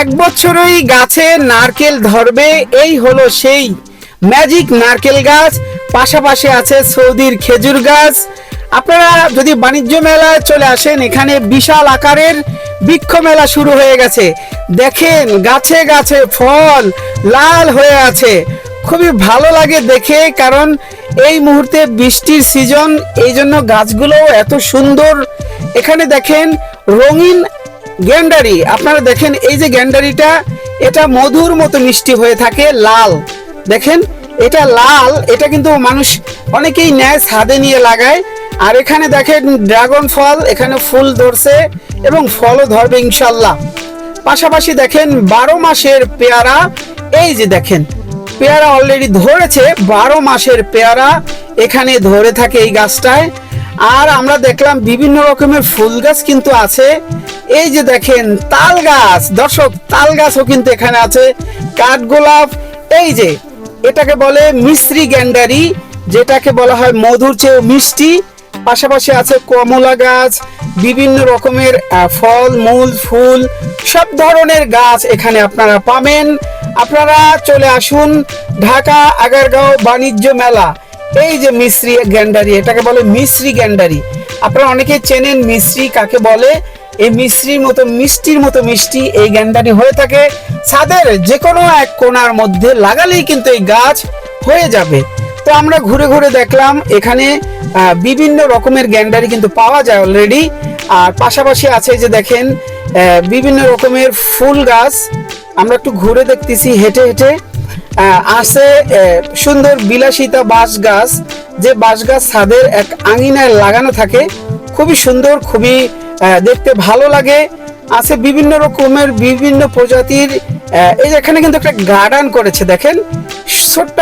এক বছরই গাছে নারকেল ধরবে, এই হলো সেই ম্যাজিক নারকেল গাছ। পাশাপাশি আছে সৌদির খেজুর গাছ। আপনারা যদি বাণিজ্য মেলায় চলে আসেন, এখানে বিশাল আকারের বৃক্ষ মেলা শুরু হয়ে গেছে। দেখেন গাছে গাছে ফল লাল হয়ে আছে, খুবই ভালো লাগে দেখে, কারণ এই মুহূর্তে বৃষ্টির সিজন, এই জন্য গাছগুলো এত সুন্দর। এখানে দেখেন রঙিন গ্যান্ডারি, আপনারা দেখেন এই যে গ্যান্ডারিটা, এটা মধুর মতো মিষ্টি হয়ে থাকে, লাল। দেখেন এটা লাল, এটা কিন্তু মানুষ অনেকেই নেয়, ছাদে নিয়ে লাগায়। আর এখানে দেখেন ড্রাগন ফল, এখানে ফুল ধরছে এবং ফলও ধরবে ইনশাল্লাহ। পাশাপাশি দেখেন 12 মাসের পেয়ারা, এই যে দেখেন পেয়ারা অলরেডি ধরেছে, 12 মাসের পেয়ারা এখানে ধরে থাকে এই গাছটায়। আর আমরা দেখলাম বিভিন্ন রকমের ফুল গাছ কিন্তু আছে। এই যে দেখেন তাল গাছ, দর্শক তাল গাছও কিন্তু এখানে আছে, কাঠগোলাপ, এই যে এটাকে বলে মিশ্রি গ্যান্ডারি, যেটাকে বলা হয় মধুর চেয়ে মিষ্টি। পাশাপাশি আছে কমলা গাছ, বিভিন্ন রকমের ফল মূল ফুল, সব ধরনের গাছ এখানে আপনারা পাবেন। আপনারা চলে আসুন ঢাকা আগারগাঁও বাণিজ্য মেলা। এই যে মিশ্রি গ্যান্ডারি, এটাকে বলে মিশ্রি গ্যান্ডারি। আপনারা অনেকে চেনেন মিশ্রি কাকে বলে। এই মিশ্রির মতো মিষ্টির মতো মিষ্টি এই গ্যান্ডারি হয়ে থাকে। ছাদের যে কোনো এক কোণার মধ্যে লাগালেই কিন্তু এই গাছ হয়ে যাবে। তো আমরা ঘুরে ঘুরে দেখলাম এখানে বিভিন্ন রকমের গ্যান্ডারি কিন্তু পাওয়া যায় অলরেডি। আর পাশাপাশি আছে যে দেখেন বিভিন্ন রকমের ফুল গাছ। আমরা একটু ঘুরে দেখতেছি হেঁটে হেঁটে। আছে সুন্দর বিলাসিতা বাঁশ গাছ, যে বাঁশ গাছ ছাদের এক আঙিনায় লাগানো থাকে, খুবই সুন্দর, খুবই দেখতে ভালো লাগে। আছে বিভিন্ন রকমের বিভিন্ন প্রজাতির। এই যে এখানে কিন্তু একটা গার্ডেন করেছে, দেখেন ছোট্ট